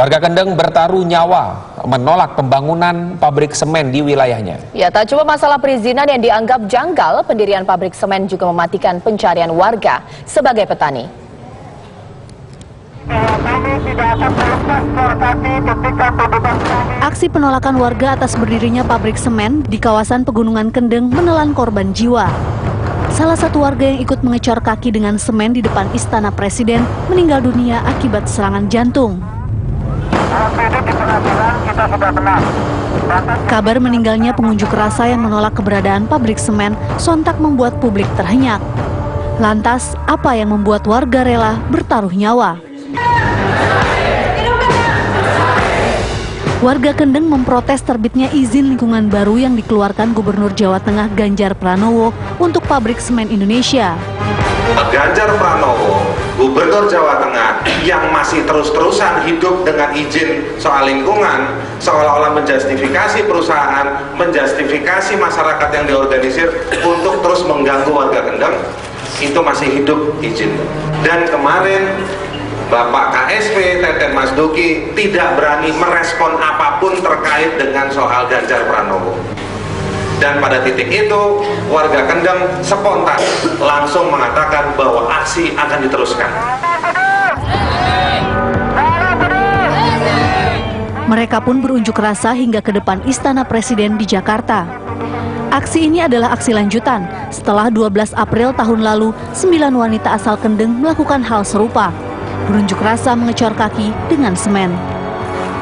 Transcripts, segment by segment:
Warga Kendeng bertaruh nyawa menolak pembangunan pabrik semen di wilayahnya. Ya, tak cuma masalah perizinan yang dianggap janggal, pendirian pabrik semen juga mematikan pencarian warga sebagai petani. Aksi penolakan warga atas berdirinya pabrik semen di kawasan Pegunungan Kendeng menelan korban jiwa. Salah satu warga yang ikut mengecor kaki dengan semen di depan Istana Presiden meninggal dunia akibat serangan jantung. Kabar meninggalnya pengunjuk rasa yang menolak keberadaan pabrik semen sontak membuat publik terhenyak. Lantas, apa yang membuat warga rela bertaruh nyawa? Warga Kendeng memprotes terbitnya izin lingkungan baru yang dikeluarkan Gubernur Jawa Tengah Ganjar Pranowo untuk pabrik semen Indonesia. Ganjar Pranowo, Gubernur Jawa Tengah yang masih terus-terusan hidup dengan izin soal lingkungan, seolah-olah menjustifikasi perusahaan, menjustifikasi masyarakat yang diorganisir untuk terus mengganggu warga Kendeng, itu masih hidup izin. Dan kemarin Bapak KSP Teten Mas Duki tidak berani merespon apapun terkait dengan soal Ganjar Pranowo. Dan pada titik itu warga Kendeng spontan langsung mengatakan bahwa aksi akan diteruskan. Mereka pun berunjuk rasa hingga ke depan Istana Presiden di Jakarta. Aksi ini adalah aksi lanjutan setelah 12 April tahun lalu 9 wanita asal Kendeng melakukan hal serupa, berunjuk rasa mengecor kaki dengan semen.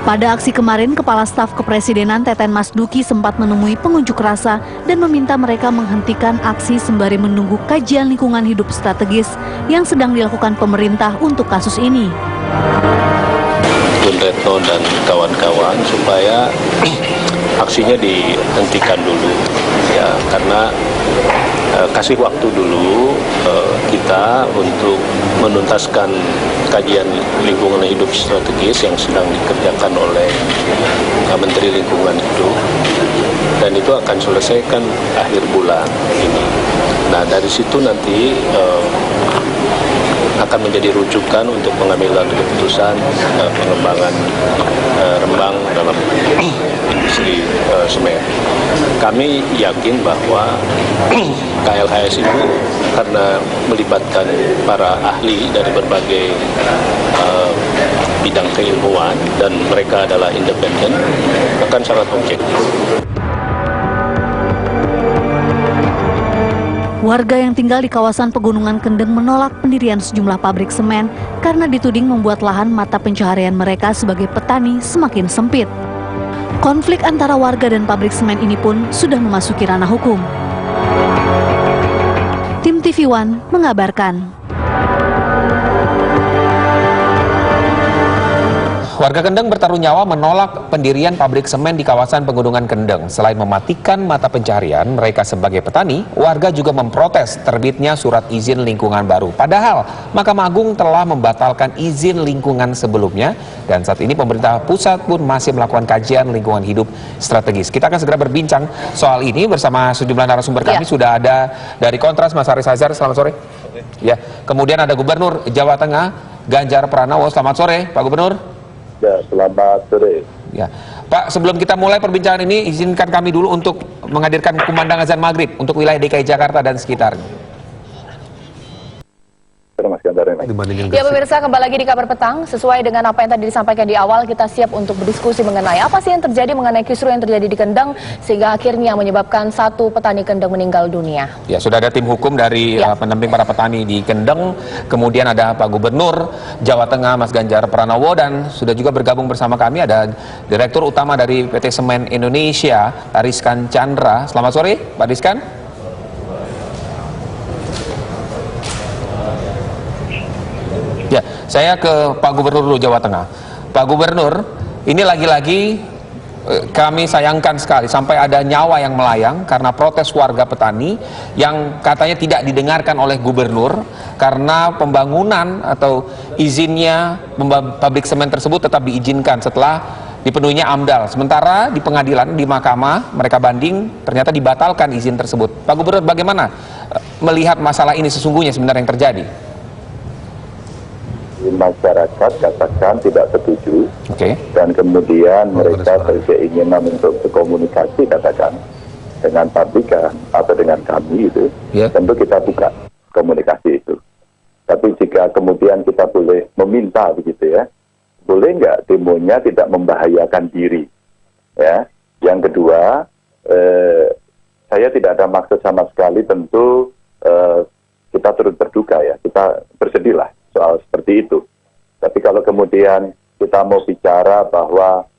Pada aksi kemarin, Kepala Staf Kepresidenan Teten Mas Duki sempat menemui pengunjuk rasa dan meminta mereka menghentikan aksi sembari menunggu kajian lingkungan hidup strategis yang sedang dilakukan pemerintah untuk kasus ini. Bun Retno dan kawan-kawan supaya aksinya dihentikan dulu, ya, karena kasih waktu dulu kita untuk menuntaskan kajian lingkungan hidup strategis yang sedang dikerjakan oleh Menteri Lingkungan Hidup, dan itu akan selesaikan akhir bulan ini. Nah, dari situ nanti akan menjadi rujukan untuk pengambilan keputusan pengembangan Rembang dalam industri semen. Kami yakin bahwa KLHS itu karena melibatkan para ahli dari berbagai bidang keilmuan dan mereka adalah independen, akan sangat objektif. Warga yang tinggal di kawasan Pegunungan Kendeng menolak pendirian sejumlah pabrik semen karena dituding membuat lahan mata pencaharian mereka sebagai petani semakin sempit. Konflik antara warga dan pabrik semen ini pun sudah memasuki ranah hukum. Tim TV One mengabarkan. Warga Kendeng bertaruh nyawa menolak pendirian pabrik semen di kawasan Pegunungan Kendeng. Selain mematikan mata pencaharian mereka sebagai petani, warga juga memprotes terbitnya surat izin lingkungan baru. Padahal Mahkamah Agung telah membatalkan izin lingkungan sebelumnya dan saat ini pemerintah pusat pun masih melakukan kajian lingkungan hidup strategis. Kita akan segera berbincang soal ini bersama sejumlah narasumber kami. Sudah ada dari Kontras Mas Haris Azhar, selamat sore. Ya, kemudian ada Gubernur Jawa Tengah Ganjar Pranowo, selamat sore Pak Gubernur. Ya, selamat sore. Ya, Pak, sebelum kita mulai perbincangan ini, izinkan kami dulu untuk menghadirkan kumandang azan maghrib untuk wilayah DKI Jakarta dan sekitarnya. Ya, pemirsa, kembali lagi di Kabar Petang. Sesuai dengan apa yang tadi disampaikan di awal, kita siap untuk berdiskusi mengenai apa sih yang terjadi, mengenai kisru yang terjadi di Kendeng sehingga akhirnya menyebabkan satu petani Kendeng meninggal dunia. Ya, sudah ada tim hukum dari pendamping para petani di Kendeng, kemudian ada Pak Gubernur Jawa Tengah Mas Ganjar Pranowo, dan sudah juga bergabung bersama kami ada Direktur Utama dari PT Semen Indonesia, Rizkan Chandra. Selamat sore, Pak Rizkan. Ya, saya ke Pak Gubernur dulu Jawa Tengah. Pak Gubernur, ini lagi-lagi kami sayangkan sekali sampai ada nyawa yang melayang karena protes warga petani yang katanya tidak didengarkan oleh Gubernur karena pembangunan atau izinnya pabrik semen tersebut tetap diizinkan setelah dipenuhinya AMDAL. Sementara di pengadilan, di mahkamah, mereka banding, ternyata dibatalkan izin tersebut. Pak Gubernur, bagaimana melihat masalah ini sesungguhnya sebenarnya yang terjadi? masyarakat katakan tidak setuju, Oke. dan kemudian mereka berkeinginan untuk berkomunikasi katakan dengan pabrikan atau dengan kami itu, tentu kita buka komunikasi itu. Tapi jika kemudian kita boleh meminta begitu ya, boleh nggak demonya tidak membahayakan diri, ya. Yang kedua, saya tidak ada maksud sama sekali, tentu kita turut berduka ya, kita bersedih lah soal seperti itu. Tapi kalau kemudian kita mau bicara bahwa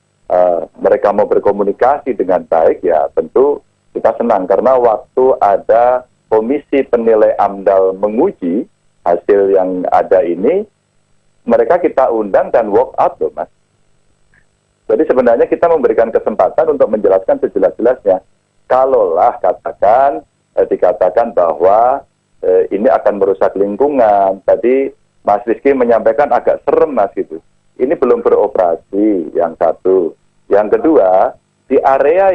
mereka mau berkomunikasi dengan baik, ya tentu kita senang, karena waktu ada komisi penilai AMDAL menguji hasil yang ada ini, mereka kita undang dan walk out loh Mas. Jadi sebenarnya kita memberikan kesempatan untuk menjelaskan sejelas-jelasnya. Kalaulah dikatakan bahwa ini akan merusak lingkungan. Tadi Mas Rizky menyampaikan agak serem Mas gitu. Ini belum beroperasi, yang satu. Yang kedua, di area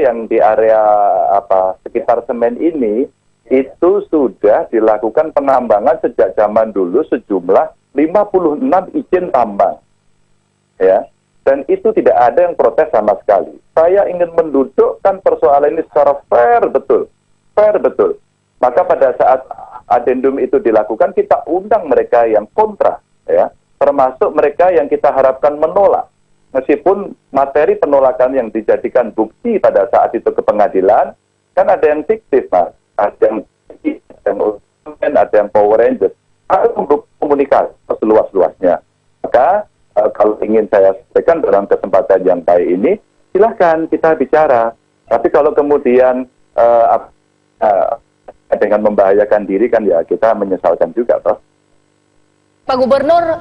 sekitar semen ini itu sudah dilakukan penambangan sejak zaman dulu sejumlah 56 izin tambang. Ya. Dan itu tidak ada yang protes sama sekali. Saya ingin mendudukkan persoalan ini secara fair betul. Maka pada saat adendum itu dilakukan, kita undang mereka yang kontra, ya, termasuk mereka yang kita harapkan menolak. Meskipun materi penolakan yang dijadikan bukti pada saat itu ke pengadilan, kan ada yang fiktif, Mas. Ada yang Power Rangers. Harus komunikasi seluas-luasnya. Maka kalau ingin saya sampaikan dalam kesempatan yang baik ini, silahkan kita bicara. Tapi kalau kemudian dengan membahayakan diri kan ya kita menyesalkan juga toh. Pak Gubernur,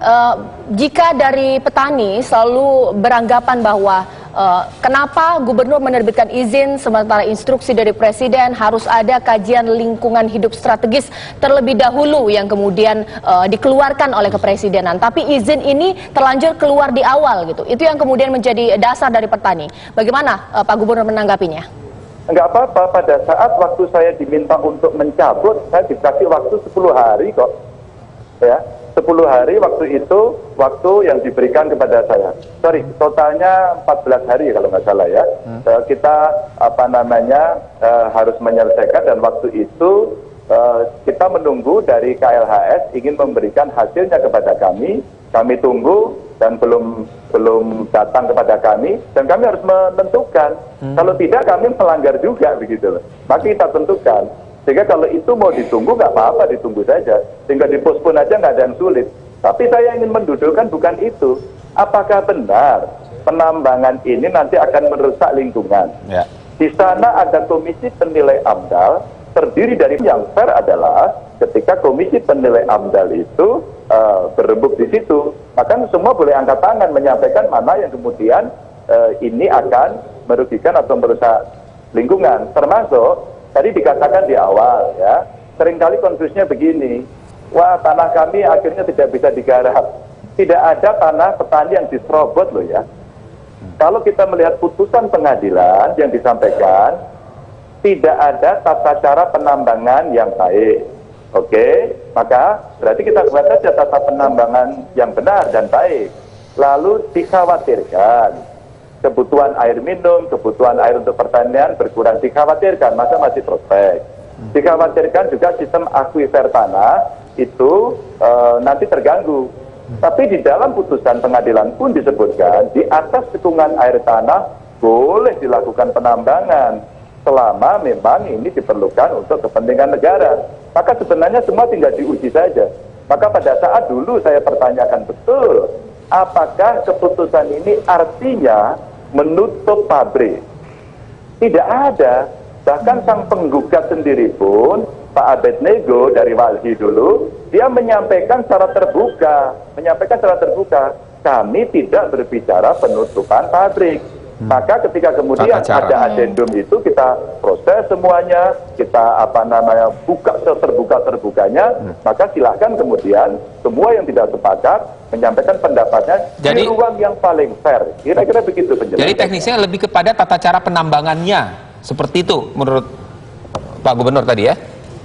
jika dari petani selalu beranggapan bahwa kenapa Gubernur menerbitkan izin sementara instruksi dari Presiden harus ada kajian lingkungan hidup strategis terlebih dahulu yang kemudian dikeluarkan oleh Kepresidenan. Tapi izin ini terlanjur keluar di awal gitu. Itu yang kemudian menjadi dasar dari petani. Bagaimana Pak Gubernur menanggapinya? Enggak apa-apa, pada saat waktu saya diminta untuk mencabut, saya dikasih waktu 10 hari kok. Ya. 10 hari waktu itu, waktu yang diberikan kepada saya. Sorry, totalnya 14 hari kalau nggak salah ya. Kita harus menyelesaikan, dan waktu itu kita menunggu dari KLHS ingin memberikan hasilnya kepada kami. Kami tunggu dan belum datang kepada kami, dan kami harus menentukan. Kalau tidak kami melanggar juga begitu loh. Maka kita tentukan. Sehingga kalau itu mau ditunggu, nggak apa-apa, ditunggu saja. Sehingga dipospon aja nggak ada yang sulit. Tapi saya ingin mendudukkan bukan itu. Apakah benar penambangan ini nanti akan merusak lingkungan? Ya. Di sana ada komisi penilai AMDAL, terdiri dari yang fair adalah ketika komisi penilai AMDAL itu berembuk di situ. Maka semua boleh angkat tangan menyampaikan mana yang kemudian ini akan merugikan atau merusak lingkungan. Termasuk tadi dikatakan di awal ya, seringkali konfliknya begini, wah tanah kami akhirnya tidak bisa digarap. Tidak ada tanah petani yang diserobot loh ya. Kalau kita melihat putusan pengadilan yang disampaikan, tidak ada tata cara penambangan yang baik. Oke, maka berarti kita buat saja tata penambangan yang benar dan baik. Lalu dikhawatirkan kebutuhan air minum, kebutuhan air untuk pertanian berkurang, dikhawatirkan, masa masih prospek. Dikhawatirkan juga sistem akuifer tanah itu nanti terganggu. Tapi di dalam putusan pengadilan pun disebutkan, di atas cekungan air tanah boleh dilakukan penambangan, selama memang ini diperlukan untuk kepentingan negara. Maka sebenarnya semua tinggal diuji saja. Maka pada saat dulu saya pertanyakan betul, apakah keputusan ini artinya menutup pabrik? Tidak ada. Bahkan sang penggugat sendiri pun, Pak Abednego dari Walhi dulu, dia menyampaikan secara terbuka, kami tidak berbicara penutupan pabrik. Maka ketika kemudian ada adendum itu, kita proses semuanya, kita buka seterbuka-terbukanya, maka silahkan kemudian semua yang tidak sepakat menyampaikan pendapatnya di ruang yang paling fair. Kira-kira begitu penjelasan. Jadi teknisnya lebih kepada tata cara penambangannya, seperti itu menurut Pak Gubernur tadi ya?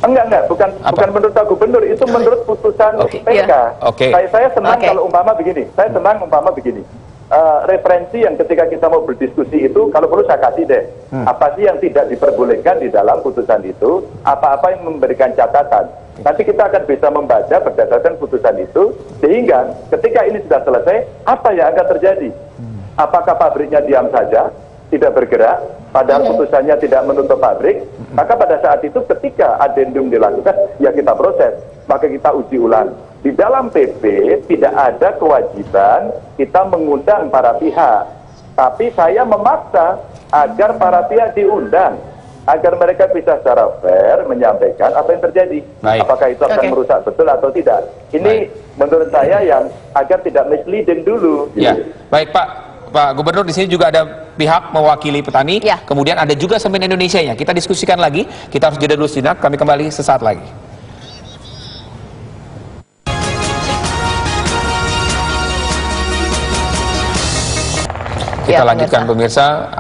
Enggak, bukan menurut Pak Gubernur, itu menurut putusan PK. Saya senang kalau umpama begini, referensi yang ketika kita mau berdiskusi itu, kalau perlu saya kasih deh, apa sih yang tidak diperbolehkan di dalam putusan itu, apa-apa yang memberikan catatan. Nanti kita akan bisa membaca berdasarkan putusan itu, sehingga ketika ini sudah selesai, apa yang akan terjadi? Apakah pabriknya diam saja, tidak bergerak, padahal putusannya tidak menutup pabrik, maka pada saat itu ketika adendum dilakukan, ya kita proses, maka kita uji ulang. Di dalam PP tidak ada kewajiban kita mengundang para pihak, tapi saya memaksa agar para pihak diundang, agar mereka bisa secara fair menyampaikan apa yang terjadi. Apakah itu akan merusak betul atau tidak. Ini menurut saya yang agar tidak misleading dulu. Ya, baik Pak Gubernur, di sini juga ada pihak mewakili petani, kemudian ada juga Semen Indonesia-nya. Kita diskusikan lagi, kita harus jeda dulu sejenak, kami kembali sesaat lagi. Kita lanjutkan pemirsa,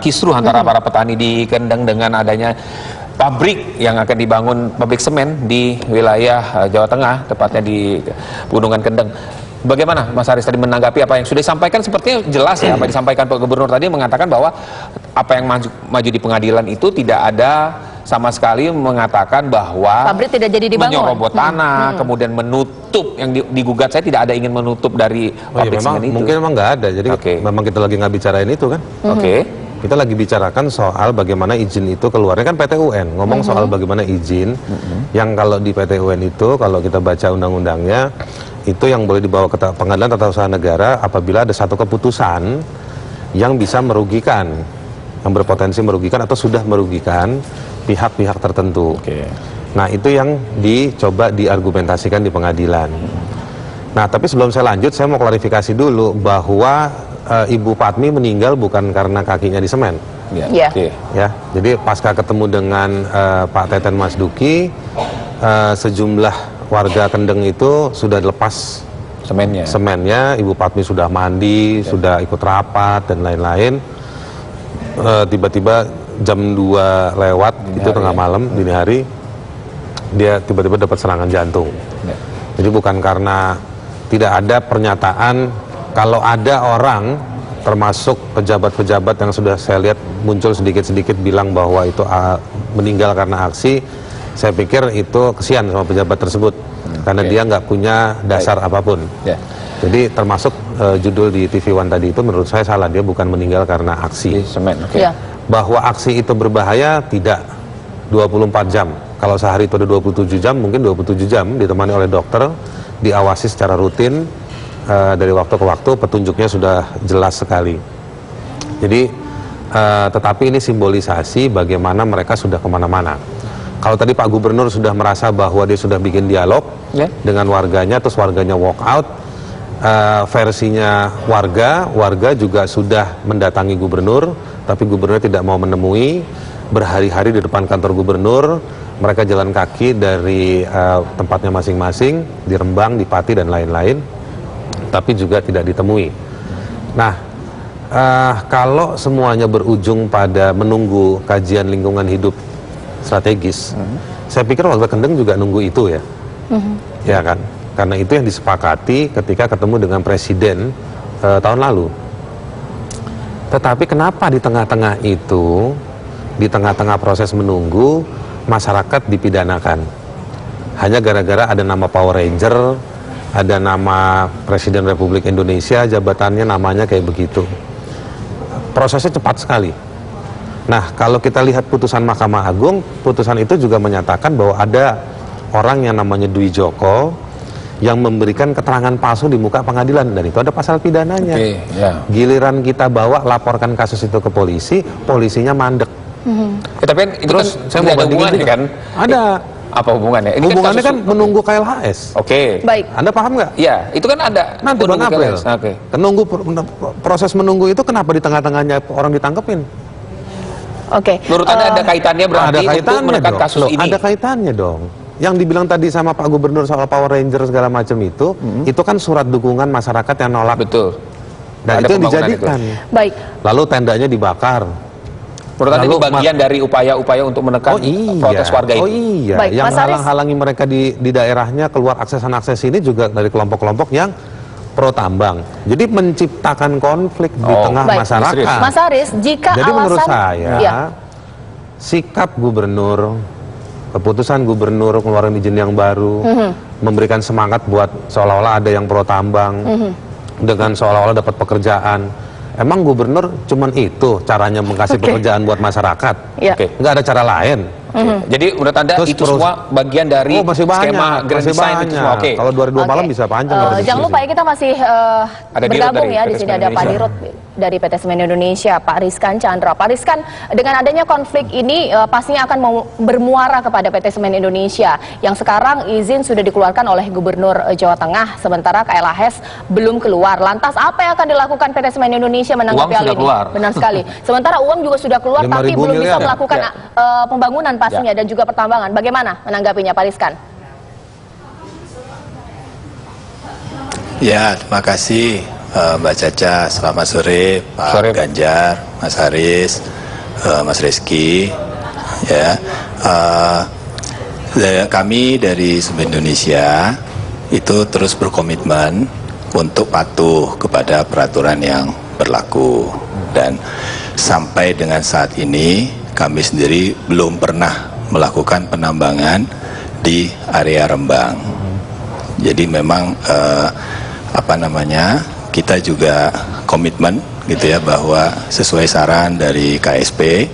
kisruh antara para petani di Kendeng dengan adanya pabrik yang akan dibangun, pabrik semen di wilayah Jawa Tengah, tepatnya di Pegunungan Kendeng. Bagaimana Mas Haris tadi menanggapi apa yang sudah disampaikan? Sepertinya jelas ya apa yang disampaikan Pak Gubernur tadi, mengatakan bahwa apa yang maju di pengadilan itu tidak ada sama sekali mengatakan bahwa pabrik tidak jadi dibangun, menyerobot tanah, kemudian menutup yang digugat. Saya tidak ada ingin menutup dari pabrik semen itu. Mungkin memang nggak ada, jadi memang kita lagi nggak bicarain itu kan. Kita lagi bicarakan soal bagaimana izin itu keluarnya kan PT UN, ngomong soal bagaimana izin yang kalau di PT UN itu, kalau kita baca undang-undangnya, itu yang boleh dibawa ke pengadilan tata usaha negara apabila ada satu keputusan yang bisa merugikan, yang berpotensi merugikan atau sudah merugikan pihak-pihak tertentu. Nah, itu yang dicoba diargumentasikan di pengadilan. Nah, tapi sebelum saya lanjut, saya mau klarifikasi dulu bahwa Ibu Patmi meninggal bukan karena kakinya di semen. Ya, jadi pasca ketemu dengan Pak Teten Mas Duki, sejumlah warga Kendeng itu sudah lepas semennya. Ibu Patmi sudah mandi, sudah ikut rapat dan lain-lain. Tiba-tiba jam 2 lewat itu tengah malam, dini hari, dia tiba-tiba dapat serangan jantung. Jadi bukan karena tidak ada pernyataan. Kalau ada orang, termasuk pejabat-pejabat yang sudah saya lihat muncul sedikit-sedikit bilang bahwa itu meninggal karena aksi, saya pikir itu kesian sama pejabat tersebut, karena dia nggak punya dasar apapun. Jadi termasuk judul di TV One tadi itu menurut saya salah, dia bukan meninggal karena aksi. Bahwa aksi itu berbahaya, tidak 24 jam. Kalau sehari itu ada 27 jam, mungkin 27 jam ditemani oleh dokter, diawasi secara rutin. Dari waktu ke waktu petunjuknya sudah jelas sekali. Jadi tetapi ini simbolisasi bagaimana mereka sudah kemana-mana. Kalau tadi Pak Gubernur sudah merasa bahwa dia sudah bikin dialog dengan warganya, terus warganya walk out, versinya warga juga sudah mendatangi gubernur, tapi gubernur tidak mau menemui, berhari-hari di depan kantor gubernur, mereka jalan kaki dari tempatnya masing-masing, di Rembang, di Pati dan lain-lain, tapi juga tidak ditemui. Nah, kalau semuanya berujung pada menunggu kajian lingkungan hidup strategis, saya pikir warga Kendeng juga nunggu itu ya, ya kan? Karena itu yang disepakati ketika ketemu dengan Presiden tahun lalu. Tetapi kenapa di tengah-tengah itu, di tengah-tengah proses menunggu, masyarakat dipidanakan? Hanya gara-gara ada nama Power Ranger, ada nama Presiden Republik Indonesia, jabatannya namanya kayak begitu. Prosesnya cepat sekali. Nah, kalau kita lihat putusan Mahkamah Agung, putusan itu juga menyatakan bahwa ada orang yang namanya Dwi Joko yang memberikan keterangan palsu di muka pengadilan, dan itu ada pasal pidananya. Giliran kita bawa laporkan kasus itu ke polisi, polisinya mandek. Tapi kan itu terus kan saya mau bandingin kan? Ada. Apa hubungannya? Ini hubungannya kan menunggu KLHS. Baik. Anda paham nggak? Iya, itu kan ada. Nanti Bang April. Menunggu proses menunggu itu kenapa di tengah-tengahnya orang ditangkepin? Menurut Anda ada kaitannya berarti untuk menekan kasus ini? Ada kaitannya dong. Yang dibilang tadi sama Pak Gubernur soal Power Ranger segala macam itu kan surat dukungan masyarakat yang nolak. Betul. Dan itu yang dijadikan. Baik. Lalu tendanya dibakar. Menurut Anda ini bagian dari upaya-upaya untuk menekan protes warga itu? Oh iya, Baik, yang Mas Haris. halang-halangi mereka di daerahnya keluar akses-akses ini juga dari kelompok-kelompok yang pro tambang. Jadi menciptakan konflik di tengah Baik. masyarakat. Mas Haris, jika Jadi alasan menurut saya, Iya. sikap gubernur, keputusan gubernur ngeluarin izin yang baru, memberikan semangat buat seolah-olah ada yang pro tambang, dengan seolah-olah dapat pekerjaan. Emang gubernur cuman itu caranya mengkasih pekerjaan buat masyarakat? Iya. Nggak ada cara lain? Jadi menurut Anda Terus itu semua bagian dari masih skema banyak, grand masih design itu banyak. semua? Oke. Kalau 2002 malam Oke. bisa panjang. Jangan lupa ya, kita masih Ada Dirut bergabung dari ya. Di PT sini Semen ada Pak Indonesia. Dirut dari PT Semen Indonesia, Pak Rizkan Chandra. Pak Rizkan, dengan adanya konflik ini pastinya akan bermuara kepada PT Semen Indonesia yang sekarang izin sudah dikeluarkan oleh Gubernur Jawa Tengah, sementara KLHS belum keluar. Lantas apa yang akan dilakukan PT Semen Indonesia menanggapi Uang hal sudah ini? keluar. Benar sekali. Sementara uang juga sudah keluar, 5.000 tapi belum bisa miliar ya? melakukan pembangunan pastinya dan juga pertambangan. Bagaimana menanggapinya, Pak Rizkan? Ya, terima kasih Mbak Caca. Selamat sore Pak Sore, Pak. Ganjar, Mas Haris, Mas Rizky. Ya, kami dari Semen Indonesia itu terus berkomitmen untuk patuh kepada peraturan yang berlaku, dan sampai dengan saat ini kami sendiri belum pernah melakukan penambangan di area Rembang. Jadi memang kita juga komitmen gitu ya, bahwa sesuai saran dari KSP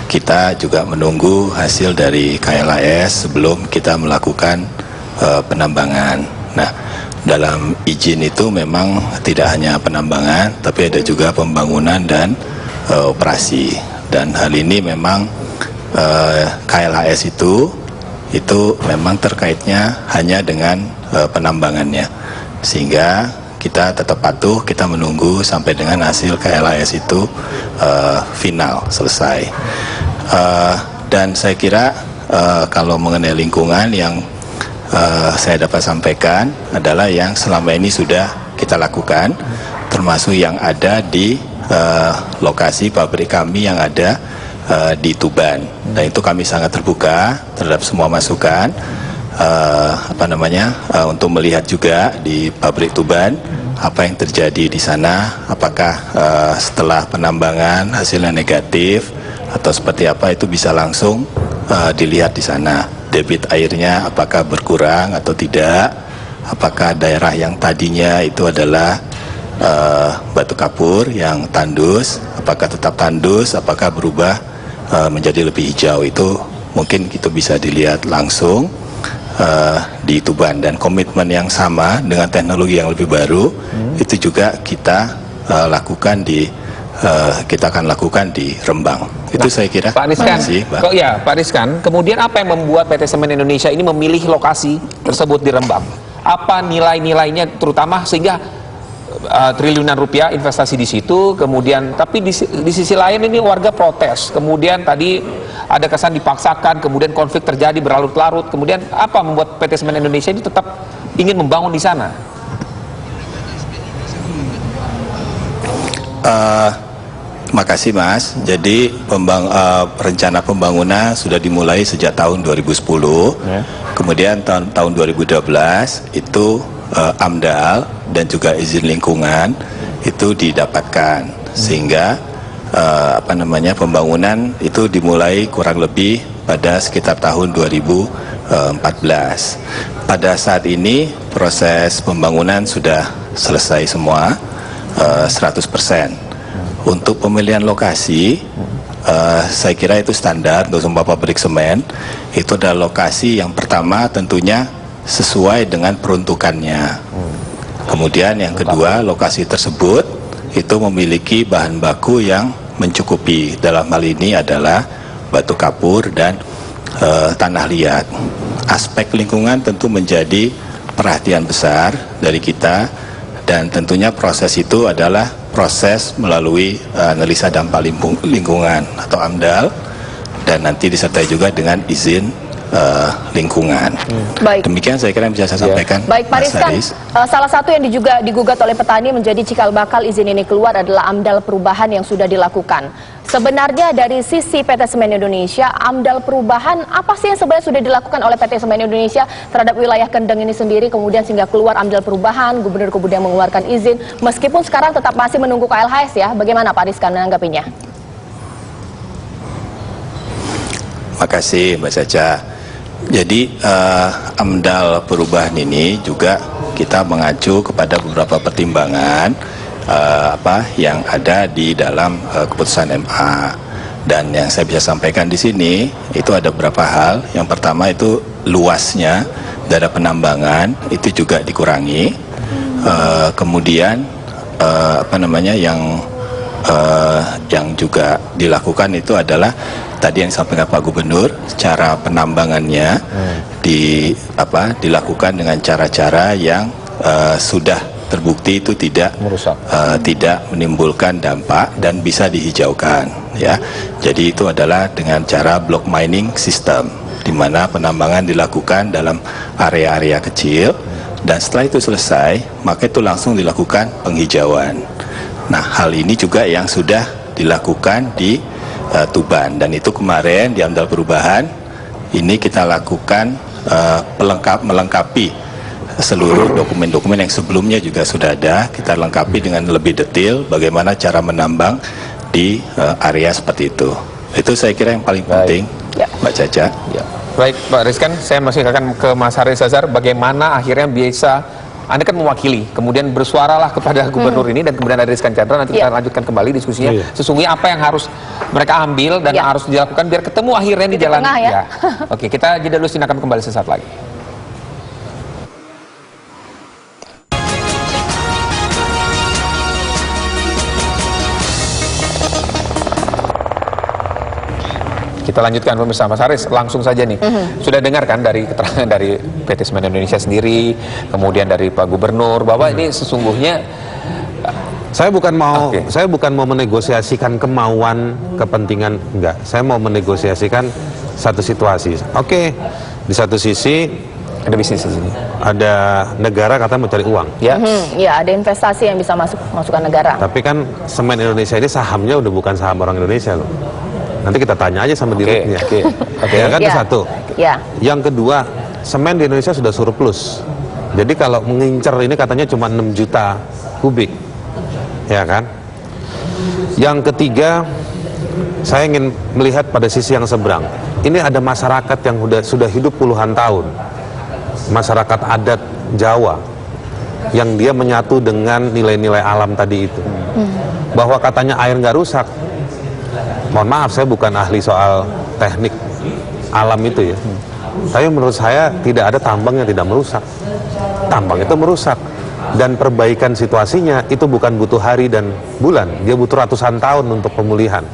kita juga menunggu hasil dari KLHS sebelum kita melakukan penambangan. Nah, dalam izin itu memang tidak hanya penambangan, tapi ada juga pembangunan dan operasi. Dan hal ini memang KLHS itu memang terkaitnya hanya dengan penambangannya, sehingga kita tetap patuh, kita menunggu sampai dengan hasil KLHS itu final, selesai. Dan saya kira kalau mengenai lingkungan yang saya dapat sampaikan adalah yang selama ini sudah kita lakukan, termasuk yang ada di lokasi pabrik kami yang ada di Tuban. Dan itu kami sangat terbuka terhadap semua masukan, untuk melihat juga di pabrik Tuban apa yang terjadi di sana, apakah setelah penambangan hasilnya negatif atau seperti apa, itu bisa langsung dilihat di sana. Debit airnya apakah berkurang atau tidak, apakah daerah yang tadinya itu adalah batu kapur yang tandus, apakah tetap tandus, apakah berubah menjadi lebih hijau. Itu mungkin itu bisa dilihat langsung di Tuban. Dan komitmen yang sama dengan teknologi yang lebih baru itu juga kita akan lakukan di Rembang. Itu saya kira. Pak Rizkan, Pak Rizkan, kemudian apa yang membuat PT Semen Indonesia ini memilih lokasi tersebut di Rembang? Apa nilai-nilainya terutama sehingga triliunan rupiah investasi di situ, kemudian tapi di sisi lain ini warga protes, kemudian tadi ada kesan dipaksakan, kemudian konflik terjadi berlarut-larut, kemudian apa membuat PT Semen Indonesia ini tetap ingin membangun di sana? Terima kasih Mas. Jadi rencana pembangunan sudah dimulai sejak tahun 2010. Kemudian tahun 2012 itu AMDAL dan juga izin lingkungan itu didapatkan, sehingga pembangunan itu dimulai kurang lebih pada sekitar tahun 2014. Pada saat ini proses pembangunan sudah selesai semua 100%. Untuk pemilihan lokasi, saya kira itu standar untuk semua pabrik semen. Itu adalah lokasi yang pertama tentunya sesuai dengan peruntukannya. Kemudian yang kedua, lokasi tersebut itu memiliki bahan baku yang mencukupi. Dalam hal ini adalah batu kapur dan tanah liat. Aspek lingkungan tentu menjadi perhatian besar dari kita, dan tentunya proses itu adalah proses melalui analisa dampak lingkungan atau AMDAL, dan nanti disertai juga dengan izin lingkungan. Baik. Demikian saya kira yang bisa saya sampaikan. Baik, Pak Mas Rizkan, Haris. salah satu yang juga digugat oleh petani menjadi cikal bakal izin ini keluar adalah AMDAL perubahan yang sudah dilakukan. Sebenarnya dari sisi PT Semen Indonesia, AMDAL perubahan apa sih yang sebenarnya sudah dilakukan oleh PT Semen Indonesia terhadap wilayah Kendeng ini sendiri, kemudian sehingga keluar AMDAL perubahan, gubernur kemudian mengeluarkan izin, meskipun sekarang tetap masih menunggu KLHS ya. Bagaimana Pak Rizkan menanggapinya? Makasih Mbak Caca. Jadi AMDAL perubahan ini juga kita mengacu kepada beberapa pertimbangan yang ada di dalam keputusan MA. Dan yang saya bisa sampaikan di sini itu ada beberapa hal. Yang pertama itu luasnya daerah penambangan itu juga dikurangi. Kemudian yang juga dilakukan itu adalah tadi yang disampaikan Pak Gubernur, cara penambangannya dilakukan dengan cara-cara yang sudah terbukti itu tidak merusak, tidak menimbulkan dampak dan bisa dihijaukan, ya. Jadi itu adalah dengan cara block mining system, di mana penambangan dilakukan dalam area-area kecil dan setelah itu selesai, maka itu langsung dilakukan penghijauan. Nah, hal ini juga yang sudah dilakukan di Tuban, dan itu kemarin di AMDAL perubahan ini kita lakukan melengkapi seluruh dokumen-dokumen yang sebelumnya juga sudah ada, kita lengkapi dengan lebih detail bagaimana cara menambang di area seperti itu. Itu saya kira yang paling penting, Mbak Caca. Ya. Baik, Pak Rizkan, saya masih akan ke Mas Haris Azhar. Bagaimana akhirnya bisa Anda kan mewakili, kemudian bersuaralah kepada gubernur ini dan kemudian ada Rizkan Chandra, nanti kita lanjutkan kembali diskusinya. Sesungguhnya apa yang harus mereka ambil dan harus dilakukan biar ketemu akhirnya di jalan. Ya. Oke, kita jeda dulu, akan kembali sesaat lagi. Kita lanjutkan pemirsa. Mas Haris, langsung saja nih. Sudah dengar kan dari keterangan dari PT Semen Indonesia sendiri, kemudian dari Pak Gubernur, bahwa ini sesungguhnya saya bukan mau menegosiasikan kemauan, kepentingan, enggak. Saya mau menegosiasikan satu situasi. Oke, di satu sisi ada bisnis di sini. Ada negara katanya mau cari uang. Ya. Ya, ada investasi yang bisa masukkan negara. Tapi kan Semen Indonesia ini sahamnya udah bukan saham orang Indonesia loh. Nanti kita tanya aja sama direknya. Ya kan, itu satu. Yang kedua, semen di Indonesia sudah surplus. Jadi kalau mengincar ini katanya cuma 6 juta kubik. Ya kan? Yang ketiga, saya ingin melihat pada sisi yang seberang. Ini ada masyarakat yang sudah hidup puluhan tahun. Masyarakat adat Jawa yang dia menyatu dengan nilai-nilai alam tadi itu. Bahwa katanya air nggak rusak. Mohon maaf, saya bukan ahli soal teknik alam itu ya. Tapi menurut saya tidak ada tambang yang tidak merusak. Tambang itu merusak. Dan perbaikan situasinya itu bukan butuh hari dan bulan. Dia butuh ratusan tahun untuk pemulihan.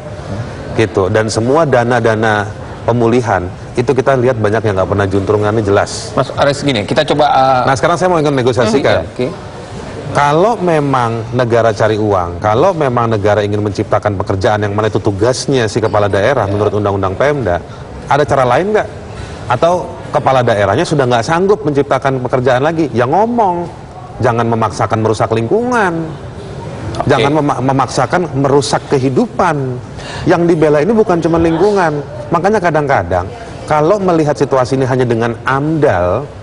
Gitu. Dan semua dana-dana pemulihan itu kita lihat banyak yang nggak pernah juntrungannya jelas. Mas Aris, gini, kita coba. Nah sekarang saya mau ingin negosiasikan. Kalau memang negara cari uang, kalau memang negara ingin menciptakan pekerjaan yang mana itu tugasnya si kepala daerah menurut Undang-Undang Pemda, ada cara lain nggak? Atau kepala daerahnya sudah nggak sanggup menciptakan pekerjaan lagi? Ya ngomong, jangan memaksakan merusak lingkungan, jangan memaksakan merusak kehidupan. Yang dibela ini bukan cuma lingkungan. Makanya kadang-kadang kalau melihat situasi ini hanya dengan AMDAL,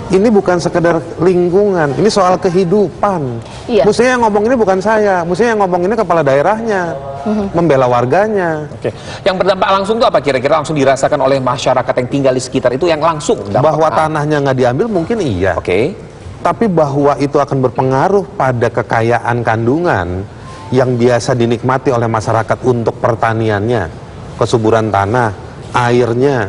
ini bukan sekedar lingkungan, ini soal kehidupan. Mestinya yang ngomong ini bukan saya, mestinya yang ngomong ini kepala daerahnya, membela warganya. Yang berdampak langsung itu apa kira-kira langsung dirasakan oleh masyarakat yang tinggal di sekitar itu yang langsung? Bahwa tanahnya nggak diambil mungkin iya. Tapi bahwa itu akan berpengaruh pada kekayaan kandungan yang biasa dinikmati oleh masyarakat untuk pertaniannya, kesuburan tanah, airnya,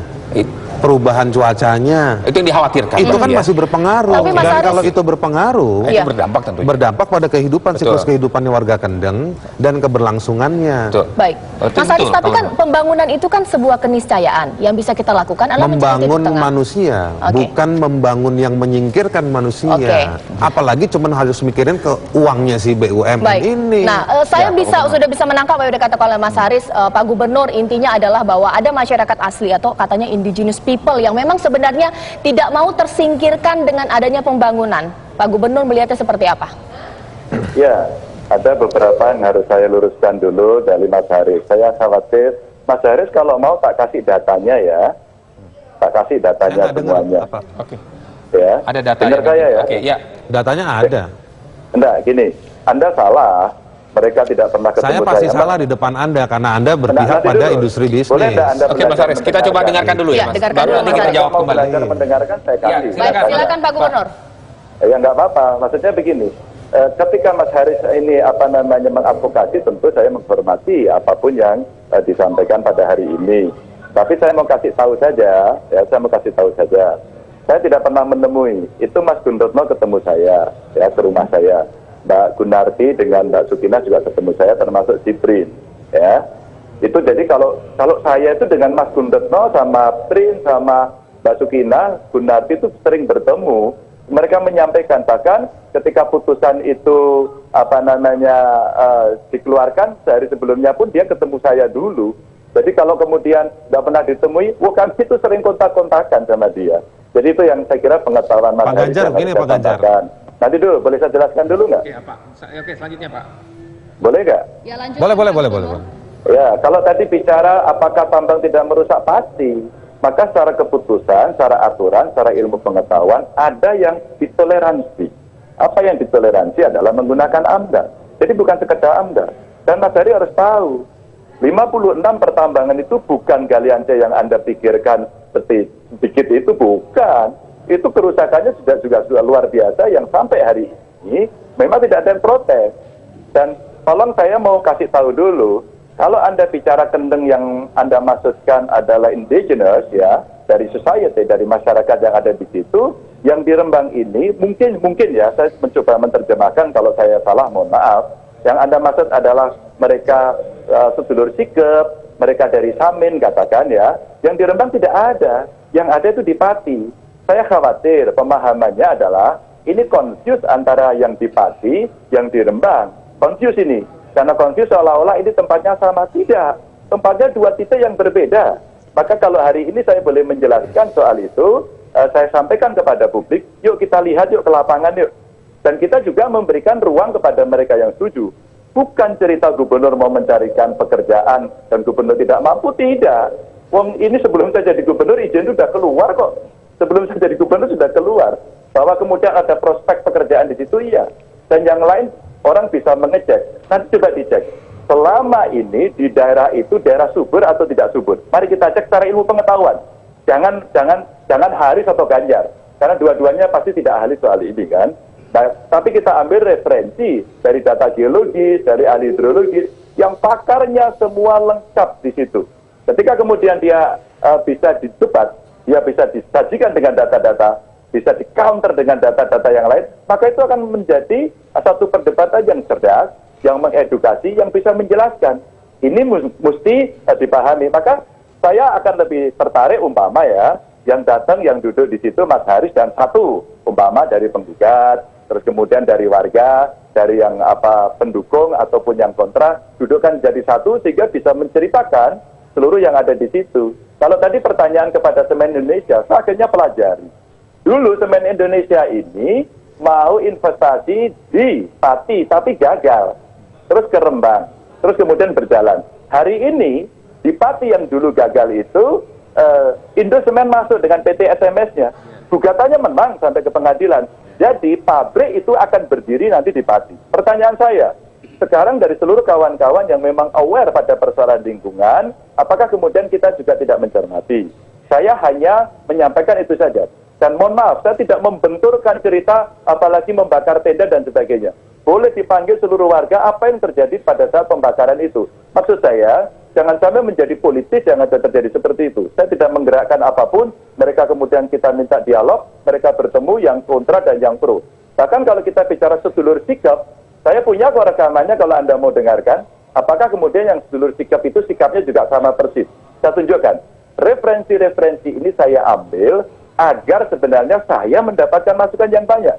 perubahan cuacanya, itu yang dikhawatirkan. Itu kan masih berpengaruh. Dan kalau itu berpengaruh, itu berdampak tentunya. Berdampak pada kehidupan, siklus kehidupannya warga Kendeng dan keberlangsungannya. Baik, Mas Haris, tapi kan pembangunan itu kan sebuah keniscayaan yang bisa kita lakukan adalah membangun manusia, bukan membangun yang menyingkirkan manusia. Apalagi cuma harus mikirin ke uangnya si BUMN ini. Nah, saya sudah bisa menangkap apa yang dikatakan oleh Mas Haris, Pak Gubernur, intinya adalah bahwa ada masyarakat asli atau katanya indigenous people yang memang sebenarnya tidak mau tersingkirkan dengan adanya pembangunan. Pak Gubernur melihatnya seperti apa? Ya, ada beberapa yang harus saya luruskan dulu dari Mas Haris. Saya khawatir, Mas Haris kalau mau tak kasih datanya ya. Tak kasih datanya semuanya. Oke. Ya. Ada data. Benar saya ya? Oke, ya. Datanya ada. Enggak, gini. Anda salah. Mereka tidak pernah ketemu Saya pasti saya. salah di depan Anda karena Anda berpihak nanti pada dulu. industri bisnis. Boleh enggak Anda Oke, Mas Haris, kita coba dengarkan dulu ya, Ya, Mas. dengarkan Baru dulu, nanti Mas kita Haris. jawab Mau kembali. belajar mendengarkan, saya kasih. Baik, Silakan. silakan Pak Gubernur. Ya nggak apa-apa. Maksudnya begini. Ketika Mas Haris ini mengadvokasi, tentu saya menghormati apapun yang disampaikan pada hari ini. Tapi saya mau kasih tahu saja, Saya tidak pernah menemui. Itu Mas Gunturno ketemu saya, ya ke rumah saya. Mbak Gunarti dengan Mbak Sukina juga ketemu saya, termasuk Ciprin, ya. Itu jadi kalau saya itu dengan Mas Gunturno sama Prin sama Mbak Sukina, Gunarti itu sering bertemu. Mereka menyampaikan bahkan ketika putusan itu dikeluarkan sehari sebelumnya pun dia ketemu saya dulu. Jadi kalau kemudian nggak pernah ditemui, kami itu sering kontak-kontakan sama dia. Jadi itu yang saya kira pengetahuan Mas Pak Ganjar, begini Pak Ganjar. Nanti dulu, boleh saya jelaskan dulu nggak? Oke, selanjutnya Pak. Boleh nggak? Ya, lanjut. Boleh. Ya, kalau tadi bicara apakah tambang tidak merusak, pasti. Maka secara keputusan, secara aturan, secara ilmu pengetahuan, ada yang ditoleransi. Apa yang ditoleransi adalah menggunakan AMDAL. Jadi bukan sekedar AMDAL. Dan Mas Heri harus tahu, 56 pertambangan itu bukan galian C yang Anda pikirkan sedikit itu, bukan. Itu kerusakannya sudah luar biasa yang sampai hari ini memang tidak ada yang protes. Dan tolong saya mau kasih tahu dulu, kalau Anda bicara kendeng yang Anda maksudkan adalah indigenous ya, dari society, dari masyarakat yang ada di situ, yang di Rembang ini mungkin ya, saya mencoba menerjemahkan, kalau saya salah mohon maaf. Yang Anda maksud adalah mereka sedulur Sikep, mereka dari Samin katakan ya, yang di Rembang tidak ada, yang ada itu di Pati. Saya khawatir pemahamannya adalah ini confuse antara yang di Pati, yang di Rembang. Confuse ini. Karena confuse seolah-olah ini tempatnya sama. Tidak. Tempatnya dua titik yang berbeda. Maka kalau hari ini saya boleh menjelaskan soal itu, saya sampaikan kepada publik, yuk kita lihat yuk ke lapangan yuk. Dan kita juga memberikan ruang kepada mereka yang setuju. Bukan cerita gubernur mau mencarikan pekerjaan dan gubernur tidak mampu, tidak. Wong ini sebelum saya jadi gubernur izin sudah keluar kok. Sebelum saya jadi gubernur sudah keluar. Bahwa kemudian ada prospek pekerjaan di situ, iya. Dan yang lain orang bisa mengecek. Nanti coba dicek. Selama ini di daerah itu daerah subur atau tidak subur. Mari kita cek secara ilmu pengetahuan. Jangan Haris atau Ganjar. Karena dua-duanya pasti tidak ahli soal ini kan. Nah, tapi kita ambil referensi dari data geologis, dari ahli hidrologis, yang pakarnya semua lengkap di situ. Ketika kemudian dia bisa didebat, dia bisa disajikan dengan data-data, bisa di-counter dengan data-data yang lain, maka itu akan menjadi satu perdebatan yang cerdas, yang mengedukasi, yang bisa menjelaskan. Ini mesti dipahami. Maka saya akan lebih tertarik umpama ya, yang datang, yang duduk di situ Mas Haris dan satu, umpama dari penggugat, terus kemudian dari warga, dari yang pendukung ataupun yang kontra, dudukkan jadi satu sehingga bisa menceritakan seluruh yang ada di situ. Kalau tadi pertanyaan kepada Semen Indonesia, saya akhirnya pelajari. Dulu Semen Indonesia ini mau investasi di Pati, tapi gagal. Terus ke Rembang, terus kemudian berjalan. Hari ini, di Pati yang dulu gagal itu, Indosemen masuk dengan PT SMS-nya. Gugatannya menang sampai ke pengadilan. Jadi pabrik itu akan berdiri nanti di Pati. Pertanyaan saya, sekarang dari seluruh kawan-kawan yang memang aware pada persoalan lingkungan, apakah kemudian kita juga tidak mencermati? Saya hanya menyampaikan itu saja. Dan mohon maaf, saya tidak membenturkan cerita, apalagi membakar tenda dan sebagainya. Boleh dipanggil seluruh warga apa yang terjadi pada saat pembakaran itu. Maksud saya, jangan sampai menjadi politis, jangan terjadi seperti itu. Saya tidak menggerakkan apapun, mereka kemudian kita minta dialog, mereka bertemu yang kontra dan yang pro. Bahkan kalau kita bicara sedulur Sikap, saya punya kok rekamannya kalau Anda mau dengarkan. Apakah kemudian yang sedulur Sikap itu sikapnya juga sama persis? Saya tunjukkan. Referensi-referensi ini saya ambil agar sebenarnya saya mendapatkan masukan yang banyak.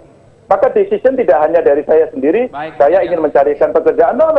Maka decision tidak hanya dari saya sendiri, saya ingin mencarikan pekerjaan, no.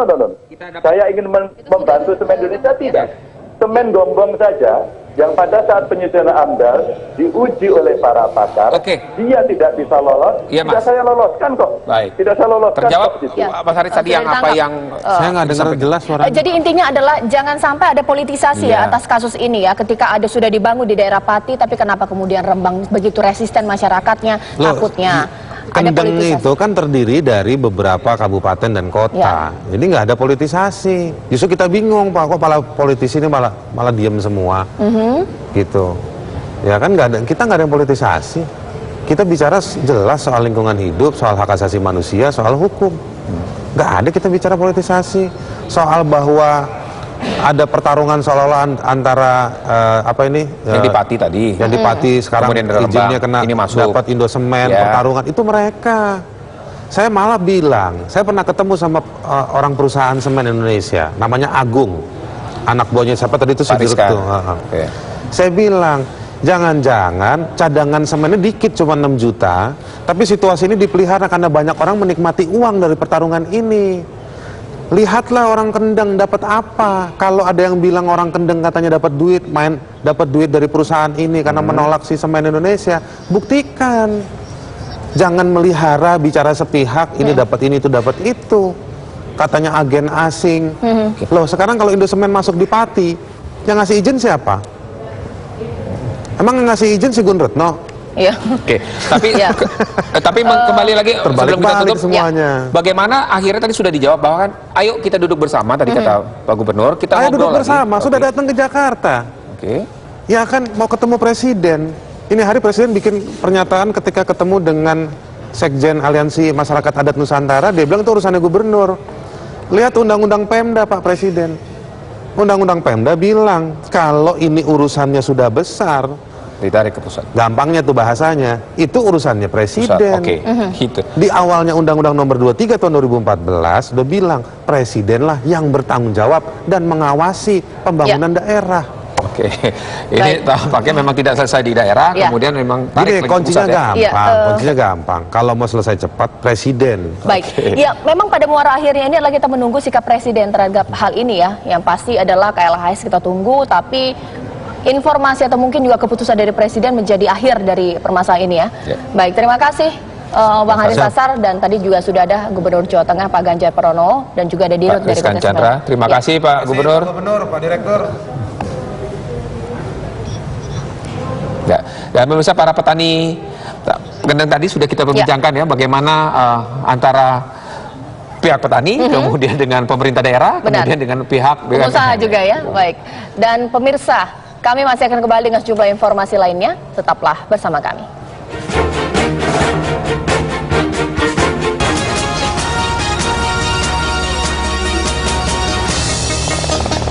Saya ingin membantu Semen Indonesia, tidak. Semen Gonggong saja, yang pada saat penyusunan AMDAL diuji oleh para pakar, dia tidak bisa lolos, tidak saya loloskan kok. Baik. Tidak saya loloskan. Terjawab, kok, gitu. Mas Haris tadi yang apa yang saya nggak dengar jelas suaranya. Jadi intinya adalah jangan sampai ada politisasi ya atas kasus ini ya. Ketika ada sudah dibangun di daerah Pati, tapi kenapa kemudian Rembang begitu resisten masyarakatnya, takutnya. Kendeng itu kan terdiri dari beberapa kabupaten dan kota. Ini nggak ada politisasi. Justru kita bingung, Pak, kok politisi ini malah diem semua, gitu. Ya kan kita nggak ada yang politisasi. Kita bicara jelas soal lingkungan hidup, soal hak asasi manusia, soal hukum. Nggak ada kita bicara politisasi. Soal bahwa ada pertarungan seolah-olah antara yang di Pati tadi, yang di Pati sekarang izinnya kena dapat Indosemen, pertarungan itu mereka. Saya malah bilang, saya pernah ketemu sama orang perusahaan semen Indonesia, namanya Agung, anak buahnya siapa tadi itu Sudirut tuh. Saya bilang, jangan-jangan cadangan semennya dikit, cuma 6 juta, tapi situasi ini dipelihara karena banyak orang menikmati uang dari pertarungan ini. Lihatlah orang Kendeng dapat apa. Kalau ada yang bilang orang Kendeng katanya dapat duit dari perusahaan ini karena menolak si semen Indonesia, buktikan. Jangan melihara bicara sepihak, ini dapat ini, itu dapat itu. Katanya agen asing. Loh, sekarang kalau Indosemen masuk di Pati, yang ngasih izin siapa? Emang yang ngasih izin si Gun Retno? Iya. Oke, tapi kembali lagi sebelum kita tutup semuanya. Bagaimana akhirnya tadi sudah dijawab bahwa kan, ayo kita duduk bersama tadi kata Pak Gubernur, kita ayo ngobrol duduk bersama, lagi. Sudah datang ke Jakarta. Ya kan mau ketemu presiden. Ini hari presiden bikin pernyataan ketika ketemu dengan Sekjen Aliansi Masyarakat Adat Nusantara, dia bilang itu urusannya gubernur. Lihat undang-undang Pemda, Pak Presiden. Undang-undang Pemda bilang kalau ini urusannya sudah besar, ditarik ke pusat. Gampangnya tuh bahasanya, itu urusannya presiden. Gitu. Di awalnya Undang-Undang Nomor 23 tahun 2014 udah bilang presiden lah yang bertanggung jawab dan mengawasi pembangunan daerah. Ini tampaknya memang tidak selesai di daerah, kemudian memang tarik lagi kuncinya pusat, gampang. Kuncinya gampang. Kalau mau selesai cepat, presiden. Baik. Ya, memang pada muara akhirnya ini adalah kita menunggu sikap presiden terhadap hal ini ya. Yang pasti adalah KLHS kita tunggu, tapi informasi atau mungkin juga keputusan dari presiden menjadi akhir dari permasalahan ini ya. Baik, terima kasih Bang Haris Sasar, dan tadi juga sudah ada Gubernur Jawa Tengah Pak Ganjar Pranowo dan juga ada Dirut dari Rizkan Chandra. Terima kasih Pak Gubernur. Pak Direktur. Dan pemirsa, para petani Kendeng tadi sudah kita perbincangkan ya bagaimana antara pihak petani, kemudian dengan pemerintah daerah, kemudian dengan pihak pengusaha juga ya. Baik. Dan pemirsa, kami masih akan kembali dengan sejumlah informasi lainnya. Tetaplah bersama kami.